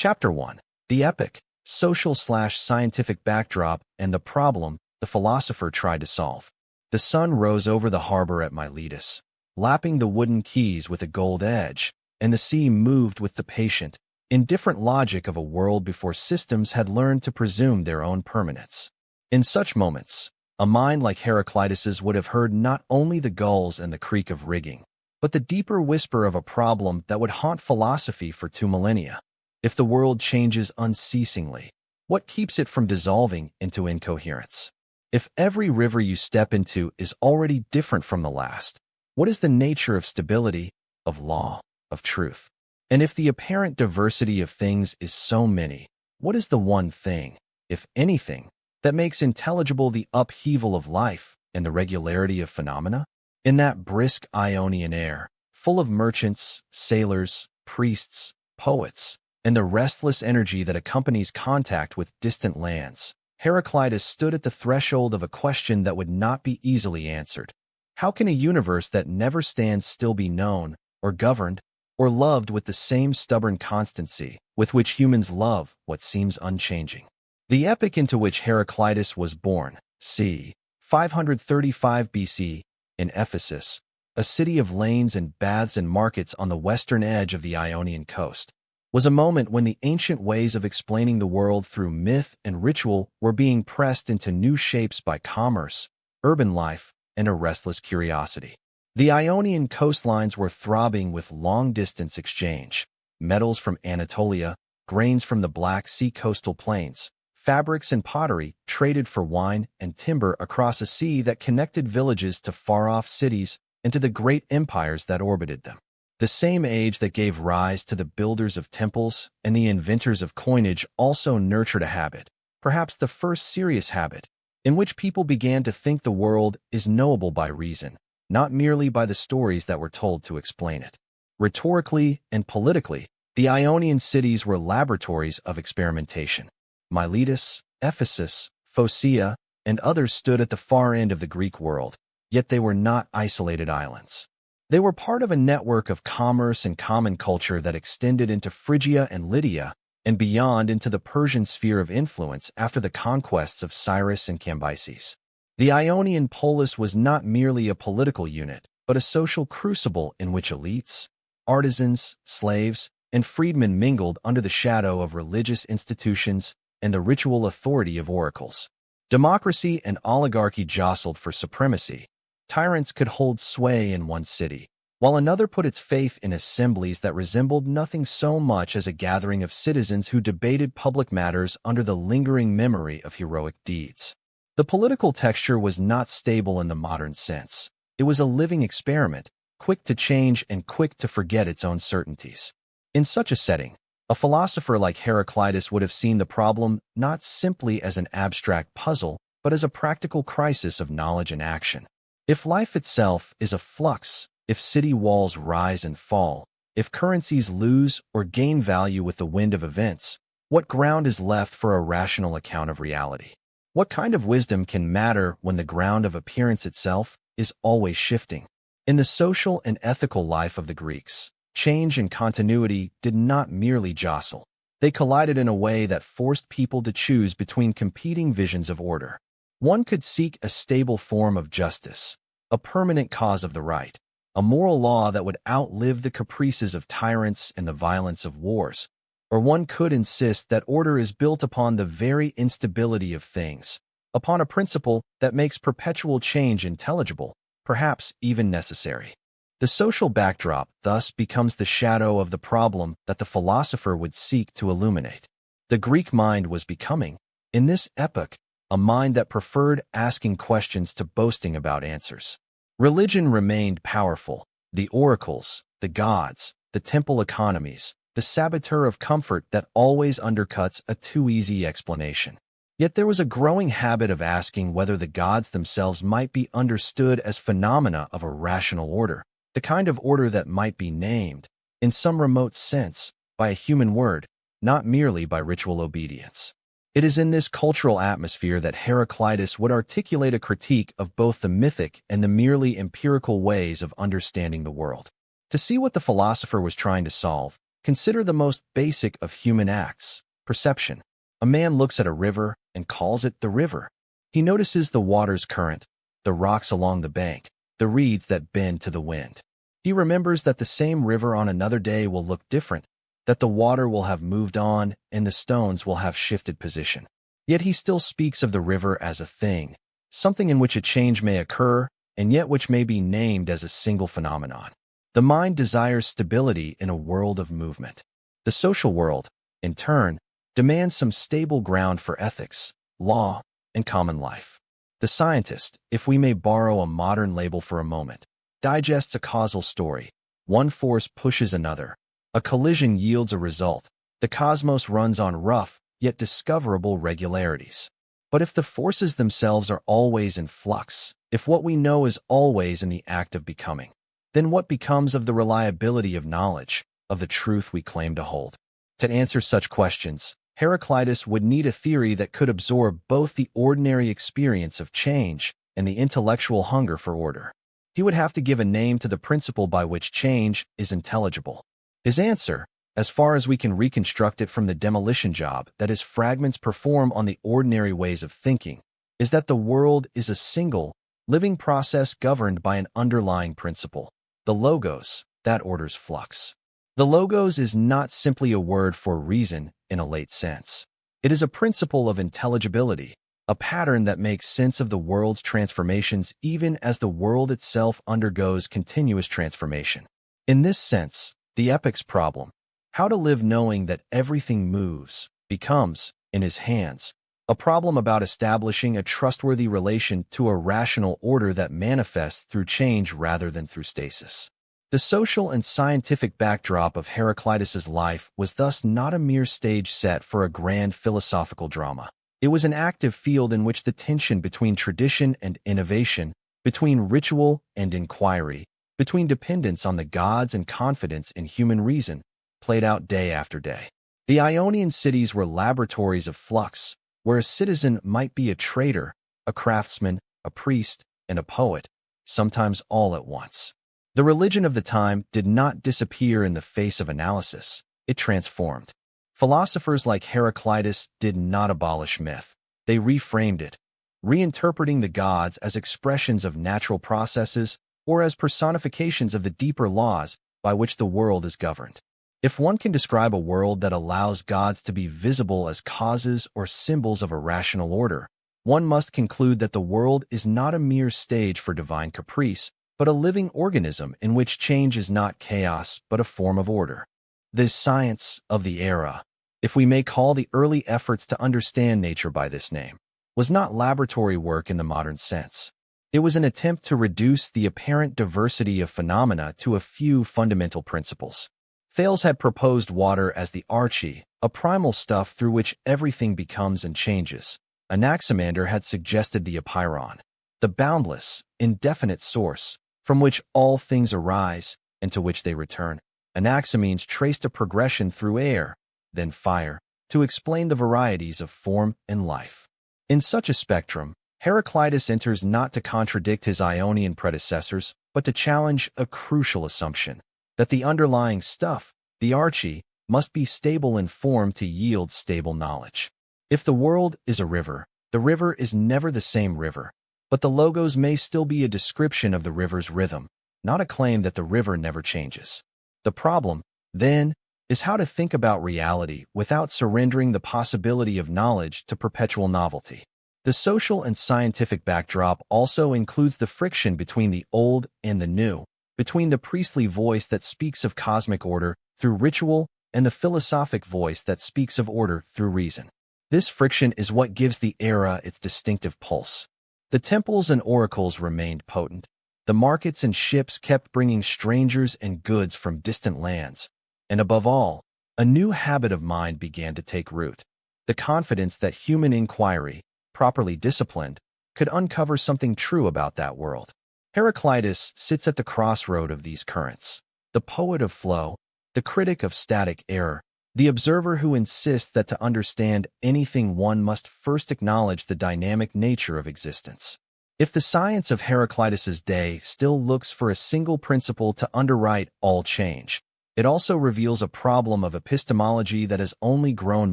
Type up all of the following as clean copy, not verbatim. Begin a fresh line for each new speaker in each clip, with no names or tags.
Chapter 1. The Epic, Social/Scientific Backdrop and the Problem the Philosopher Tried to Solve. The sun rose over the harbor at Miletus, lapping the wooden quays with a gold edge, and the sea moved with the patient, indifferent logic of a world before systems had learned to presume their own permanence. In such moments, a mind like Heraclitus's would have heard not only the gulls and the creak of rigging, but the deeper whisper of a problem that would haunt philosophy for 2 millennia. If the world changes unceasingly, what keeps it from dissolving into incoherence? If every river you step into is already different from the last, what is the nature of stability, of law, of truth? And if the apparent diversity of things is so many, what is the one thing, if anything, that makes intelligible the upheaval of life and the regularity of phenomena? In that brisk Ionian air, full of merchants, sailors, priests, poets, and the restless energy that accompanies contact with distant lands, Heraclitus stood at the threshold of a question that would not be easily answered. How can a universe that never stands still be known, or governed, or loved with the same stubborn constancy with which humans love what seems unchanging? The epoch into which Heraclitus was born, c. 535 BC, in Ephesus, a city of lanes and baths and markets on the western edge of the Ionian coast, was a moment when the ancient ways of explaining the world through myth and ritual were being pressed into new shapes by commerce, urban life, and a restless curiosity. The Ionian coastlines were throbbing with long-distance exchange, metals from Anatolia, grains from the Black Sea coastal plains, fabrics and pottery traded for wine and timber across a sea that connected villages to far-off cities and to the great empires that orbited them. The same age that gave rise to the builders of temples and the inventors of coinage also nurtured a habit, perhaps the first serious habit, in which people began to think the world is knowable by reason, not merely by the stories that were told to explain it. Rhetorically and politically, the Ionian cities were laboratories of experimentation. Miletus, Ephesus, Phocaea, and others stood at the far end of the Greek world, yet they were not isolated islands. They were part of a network of commerce and common culture that extended into Phrygia and Lydia, and beyond into the Persian sphere of influence after the conquests of Cyrus and Cambyses. The Ionian polis was not merely a political unit, but a social crucible in which elites, artisans, slaves, and freedmen mingled under the shadow of religious institutions and the ritual authority of oracles. Democracy and oligarchy jostled for supremacy. Tyrants could hold sway in one city, while another put its faith in assemblies that resembled nothing so much as a gathering of citizens who debated public matters under the lingering memory of heroic deeds. The political texture was not stable in the modern sense. It was a living experiment, quick to change and quick to forget its own certainties. In such a setting, a philosopher like Heraclitus would have seen the problem not simply as an abstract puzzle, but as a practical crisis of knowledge and action. If life itself is a flux, if city walls rise and fall, if currencies lose or gain value with the wind of events, what ground is left for a rational account of reality? What kind of wisdom can matter when the ground of appearance itself is always shifting? In the social and ethical life of the Greeks, change and continuity did not merely jostle. They collided in a way that forced people to choose between competing visions of order. One could seek a stable form of justice, a permanent cause of the right, a moral law that would outlive the caprices of tyrants and the violence of wars. Or one could insist that order is built upon the very instability of things, upon a principle that makes perpetual change intelligible, perhaps even necessary. The social backdrop thus becomes the shadow of the problem that the philosopher would seek to illuminate. The Greek mind was becoming, in this epoch, a mind that preferred asking questions to boasting about answers. Religion remained powerful. The oracles, the gods, the temple economies, the saboteur of comfort that always undercuts a too easy explanation. Yet there was a growing habit of asking whether the gods themselves might be understood as phenomena of a rational order, the kind of order that might be named, in some remote sense, by a human word, not merely by ritual obedience. It is in this cultural atmosphere that Heraclitus would articulate a critique of both the mythic and the merely empirical ways of understanding the world. To see what the philosopher was trying to solve, Consider the most basic of human acts, perception. A man looks at a river and calls it the river. He notices the water's current, the rocks along the bank, the reeds that bend to the wind. He remembers that the same river on another day will look different, that the water will have moved on and the stones will have shifted position. Yet he still speaks of the river as a thing, something in which a change may occur and yet which may be named as a single phenomenon. The mind desires stability in a world of movement. The social world, in turn, demands some stable ground for ethics, law, and common life. The scientist, if we may borrow a modern label for a moment, digests a causal story. One force pushes another. A collision yields a result. The cosmos runs on rough, yet discoverable regularities. But if the forces themselves are always in flux, if what we know is always in the act of becoming, then what becomes of the reliability of knowledge, of the truth we claim to hold? To answer such questions, Heraclitus would need a theory that could absorb both the ordinary experience of change and the intellectual hunger for order. He would have to give a name to the principle by which change is intelligible. His answer, as far as we can reconstruct it from the demolition job that his fragments perform on the ordinary ways of thinking, is that the world is a single, living process governed by an underlying principle, the logos, that orders flux. The logos is not simply a word for reason in a late sense. It is a principle of intelligibility, a pattern that makes sense of the world's transformations even as the world itself undergoes continuous transformation. In this sense, the epic's problem, how to live knowing that everything moves, becomes, in his hands, a problem about establishing a trustworthy relation to a rational order that manifests through change rather than through stasis. The social and scientific backdrop of Heraclitus's life was thus not a mere stage set for a grand philosophical drama. It was an active field in which the tension between tradition and innovation, between ritual and inquiry, between dependence on the gods and confidence in human reason, played out day after day. The Ionian cities were laboratories of flux, where a citizen might be a trader, a craftsman, a priest, and a poet, sometimes all at once. The religion of the time did not disappear in the face of analysis, it transformed. Philosophers like Heraclitus did not abolish myth. They reframed it, reinterpreting the gods as expressions of natural processes or as personifications of the deeper laws by which the world is governed. If one can describe a world that allows gods to be visible as causes or symbols of a rational order, one must conclude that the world is not a mere stage for divine caprice, but a living organism in which change is not chaos but a form of order. The science of the era, if we may call the early efforts to understand nature by this name, was not laboratory work in the modern sense. It was an attempt to reduce the apparent diversity of phenomena to a few fundamental principles. Thales had proposed water as the arche, a primal stuff through which everything becomes and changes. Anaximander had suggested the apeiron, the boundless, indefinite source, from which all things arise and to which they return. Anaximenes traced a progression through air, then fire, to explain the varieties of form and life. In such a spectrum, Heraclitus enters not to contradict his Ionian predecessors, but to challenge a crucial assumption, that the underlying stuff, the arche, must be stable in form to yield stable knowledge. If the world is a river, the river is never the same river, but the logos may still be a description of the river's rhythm, not a claim that the river never changes. The problem, then, is how to think about reality without surrendering the possibility of knowledge to perpetual novelty. The social and scientific backdrop also includes the friction between the old and the new, between the priestly voice that speaks of cosmic order through ritual and the philosophic voice that speaks of order through reason. This friction is what gives the era its distinctive pulse. The temples and oracles remained potent. The markets and ships kept bringing strangers and goods from distant lands. And above all, a new habit of mind began to take root, the confidence that human inquiry, properly disciplined, could uncover something true about that world. Heraclitus sits at the crossroad of these currents, the poet of flow, the critic of static error, the observer who insists that to understand anything one must first acknowledge the dynamic nature of existence. If the science of Heraclitus's day still looks for a single principle to underwrite all change, It also reveals a problem of epistemology that has only grown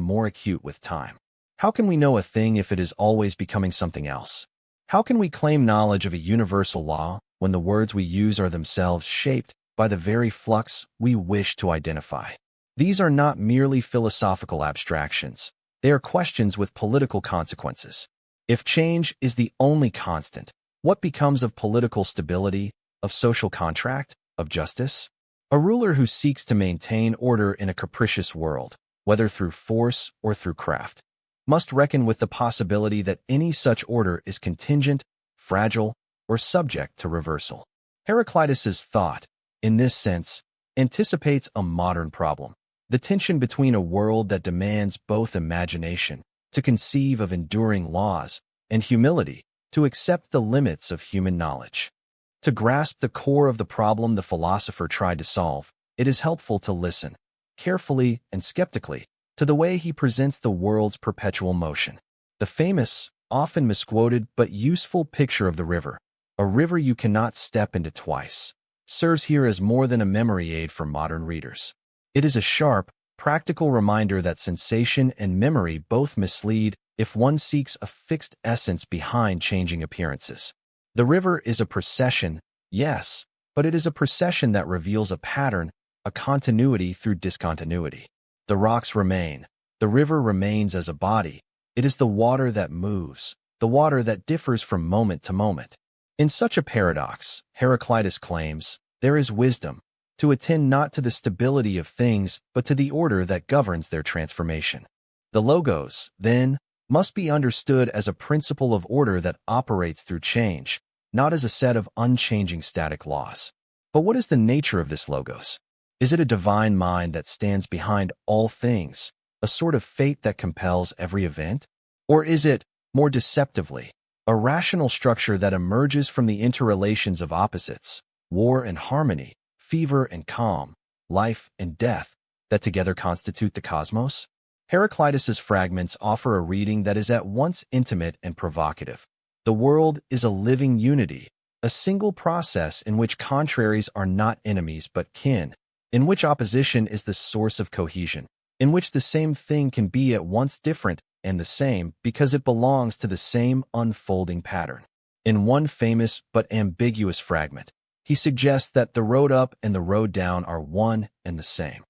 more acute with time. How can we know a thing if it is always becoming something else? How can we claim knowledge of a universal law when the words we use are themselves shaped by the very flux we wish to identify? These are not merely philosophical abstractions. They are questions with political consequences. If change is the only constant, what becomes of political stability, of social contract, of justice? A ruler who seeks to maintain order in a capricious world, whether through force or through craft, must reckon with the possibility that any such order is contingent, fragile, or subject to reversal. Heraclitus's thought, in this sense, anticipates a modern problem: the tension between a world that demands both imagination, to conceive of enduring laws, and humility, to accept the limits of human knowledge. To grasp the core of the problem the philosopher tried to solve, it is helpful to listen, carefully and skeptically, to the way he presents the world's perpetual motion. The famous, often misquoted but useful picture of the river, a river you cannot step into twice, serves here as more than a memory aid for modern readers. It is a sharp, practical reminder that sensation and memory both mislead if one seeks a fixed essence behind changing appearances. The river is a procession, yes, but it is a procession that reveals a pattern, a continuity through discontinuity. The rocks remain. The river remains as a body. It is the water that moves, the water that differs from moment to moment. In such a paradox, Heraclitus claims, there is wisdom, to attend not to the stability of things but to the order that governs their transformation. The logos, then, must be understood as a principle of order that operates through change, not as a set of unchanging static laws. But what is the nature of this logos? Is it a divine mind that stands behind all things, a sort of fate that compels every event? Or is it, more deceptively, a rational structure that emerges from the interrelations of opposites, war and harmony, fever and calm, life and death, that together constitute the cosmos? Heraclitus's fragments offer a reading that is at once intimate and provocative. The world is a living unity, a single process in which contraries are not enemies but kin, in which opposition is the source of cohesion, in which the same thing can be at once different and the same because it belongs to the same unfolding pattern. In one famous but ambiguous fragment, he suggests that the road up and the road down are one and the same.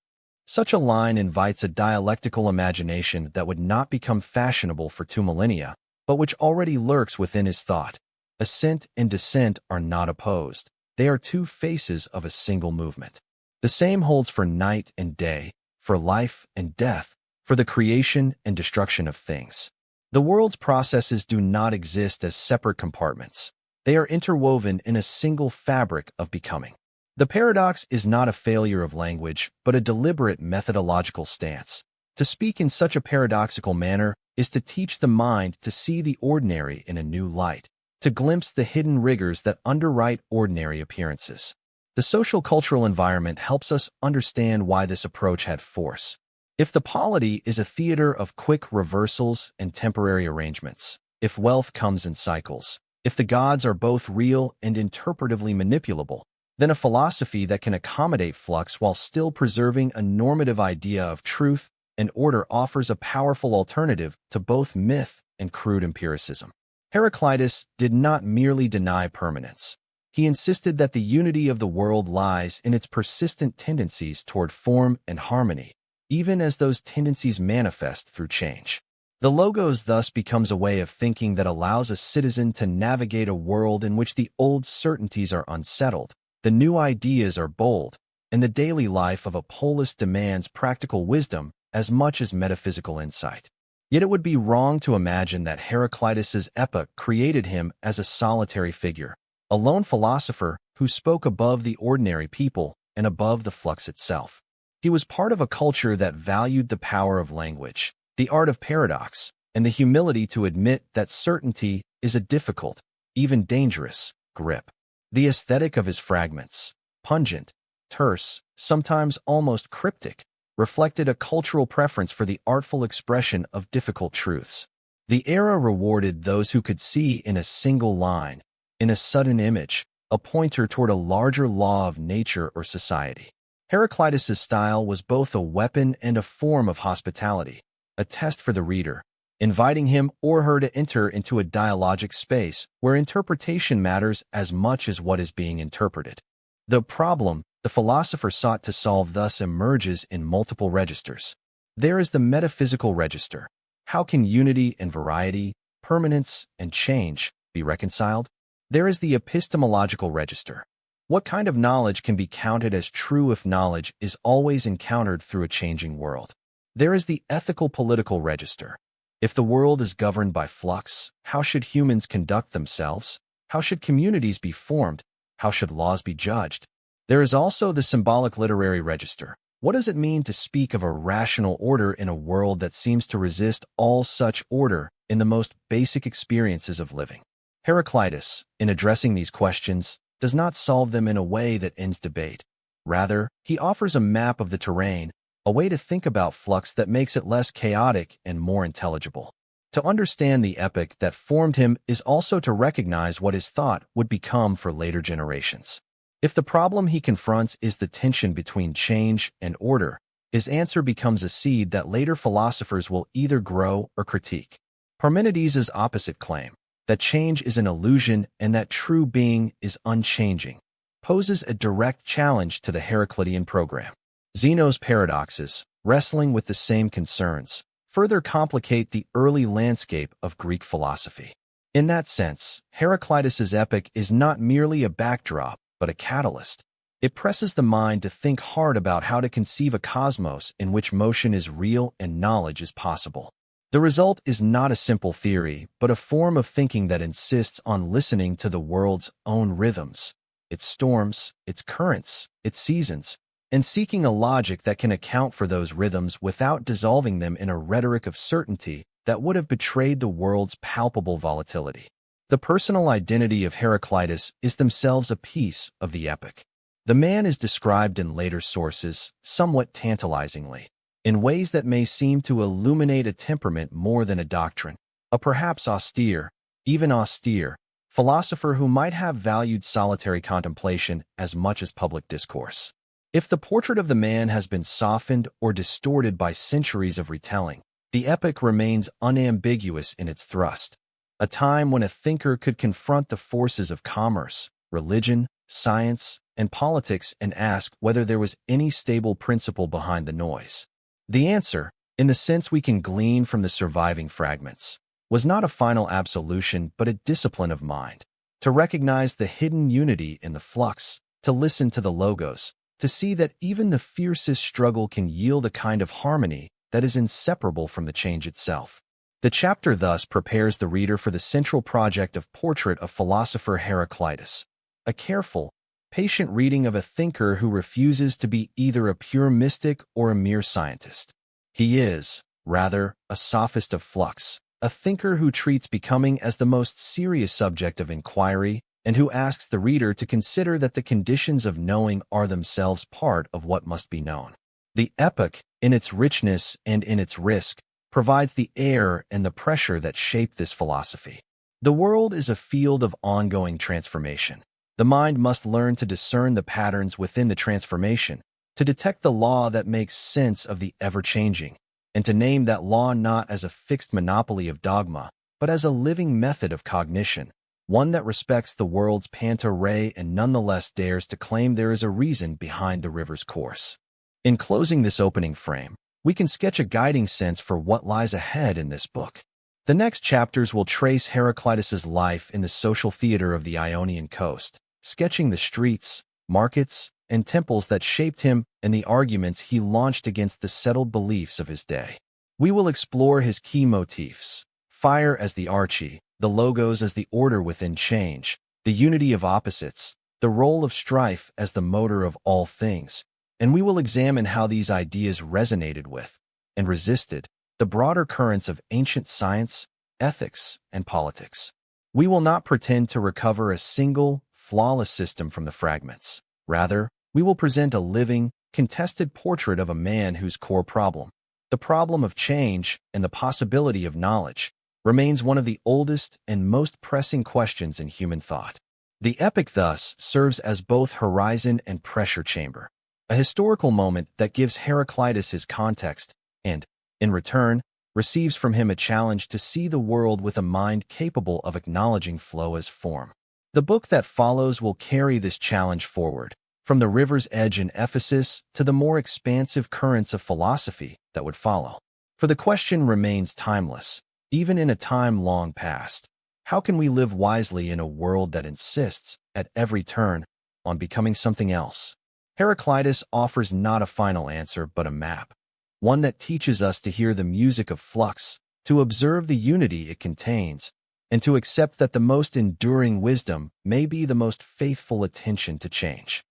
Such a line invites a dialectical imagination that would not become fashionable for 2 millennia, but which already lurks within his thought. Ascent and descent are not opposed. They are 2 faces of a single movement. The same holds for night and day, for life and death, for the creation and destruction of things. The world's processes do not exist as separate compartments. They are interwoven in a single fabric of becoming. The paradox is not a failure of language, but a deliberate methodological stance. To speak in such a paradoxical manner is to teach the mind to see the ordinary in a new light, to glimpse the hidden rigors that underwrite ordinary appearances. The social-cultural environment helps us understand why this approach had force. If the polity is a theater of quick reversals and temporary arrangements, if wealth comes in cycles, if the gods are both real and interpretively manipulable, then a philosophy that can accommodate flux while still preserving a normative idea of truth and order offers a powerful alternative to both myth and crude empiricism. Heraclitus did not merely deny permanence. He insisted that the unity of the world lies in its persistent tendencies toward form and harmony, even as those tendencies manifest through change. The logos thus becomes a way of thinking that allows a citizen to navigate a world in which the old certainties are unsettled, the new ideas are bold, and the daily life of a polis demands practical wisdom as much as metaphysical insight. Yet it would be wrong to imagine that Heraclitus's epoch created him as a solitary figure, a lone philosopher who spoke above the ordinary people and above the flux itself. He was part of a culture that valued the power of language, the art of paradox, and the humility to admit that certainty is a difficult, even dangerous, grip. The aesthetic of his fragments, pungent, terse, sometimes almost cryptic, reflected a cultural preference for the artful expression of difficult truths. The era rewarded those who could see in a single line, in a sudden image, a pointer toward a larger law of nature or society. Heraclitus's style was both a weapon and a form of hospitality, a test for the reader, inviting him or her to enter into a dialogic space where interpretation matters as much as what is being interpreted. The problem the philosopher sought to solve thus emerges in multiple registers. There is the metaphysical register. How can unity and variety, permanence and change be reconciled? There is the epistemological register. What kind of knowledge can be counted as true if knowledge is always encountered through a changing world? There is the ethical political register. If the world is governed by flux, how should humans conduct themselves? How should communities be formed? How should laws be judged? There is also the symbolic literary register. What does it mean to speak of a rational order in a world that seems to resist all such order in the most basic experiences of living? Heraclitus, in addressing these questions, does not solve them in a way that ends debate. Rather, he offers a map of the terrain, a way to think about flux that makes it less chaotic and more intelligible. To understand the epic that formed him is also to recognize what his thought would become for later generations. If the problem he confronts is the tension between change and order, his answer becomes a seed that later philosophers will either grow or critique. Parmenides' opposite claim, that change is an illusion and that true being is unchanging, poses a direct challenge to the Heraclitean program. Zeno's paradoxes, wrestling with the same concerns, further complicate the early landscape of Greek philosophy. In that sense, Heraclitus's epic is not merely a backdrop, but a catalyst. It presses the mind to think hard about how to conceive a cosmos in which motion is real and knowledge is possible. The result is not a simple theory, but a form of thinking that insists on listening to the world's own rhythms, its storms, its currents, its seasons, and seeking a logic that can account for those rhythms without dissolving them in a rhetoric of certainty that would have betrayed the world's palpable volatility. The personal identity of Heraclitus is themselves a piece of the epic. The man is described in later sources, somewhat tantalizingly, in ways that may seem to illuminate a temperament more than a doctrine, a perhaps even austere, philosopher who might have valued solitary contemplation as much as public discourse. If the portrait of the man has been softened or distorted by centuries of retelling, the epic remains unambiguous in its thrust. A time when a thinker could confront the forces of commerce, religion, science, and politics and ask whether there was any stable principle behind the noise. The answer, in the sense we can glean from the surviving fragments, was not a final absolution but a discipline of mind. To recognize the hidden unity in the flux, to listen to the logos, to see that even the fiercest struggle can yield a kind of harmony that is inseparable from the change itself. The chapter thus prepares the reader for the central project of portrait of philosopher Heraclitus, a careful, patient reading of a thinker who refuses to be either a pure mystic or a mere scientist. He is, rather, a sophist of flux, a thinker who treats becoming as the most serious subject of inquiry and who asks the reader to consider that the conditions of knowing are themselves part of what must be known. The epic, in its richness and in its risk, provides the air and the pressure that shape this philosophy. The world is a field of ongoing transformation. The mind must learn to discern the patterns within the transformation, to detect the law that makes sense of the ever-changing, and to name that law not as a fixed monopoly of dogma, but as a living method of cognition, one that respects the world's panta rhei and nonetheless dares to claim there is a reason behind the river's course. In closing this opening frame, we can sketch a guiding sense for what lies ahead in this book. The next chapters will trace Heraclitus's life in the social theater of the Ionian coast, sketching the streets, markets, and temples that shaped him and the arguments he launched against the settled beliefs of his day. We will explore his key motifs: fire as the archie, the logos as the order within change, the unity of opposites, the role of strife as the motor of all things, and we will examine how these ideas resonated with, and resisted, the broader currents of ancient science, ethics, and politics. We will not pretend to recover a single, flawless system from the fragments. Rather, we will present a living, contested portrait of a man whose core problem, the problem of change and the possibility of knowledge, remains one of the oldest and most pressing questions in human thought. The epic thus serves as both horizon and pressure chamber. a historical moment that gives Heraclitus his context and, in return, receives from him a challenge to see the world with a mind capable of acknowledging flow as form. The book that follows will carry this challenge forward, from the river's edge in Ephesus to the more expansive currents of philosophy that would follow. For the question remains timeless, even in a time long past. How can we live wisely in a world that insists, at every turn, on becoming something else? Heraclitus offers not a final answer but a map, one that teaches us to hear the music of flux, to observe the unity it contains, and to accept that the most enduring wisdom may be the most faithful attention to change.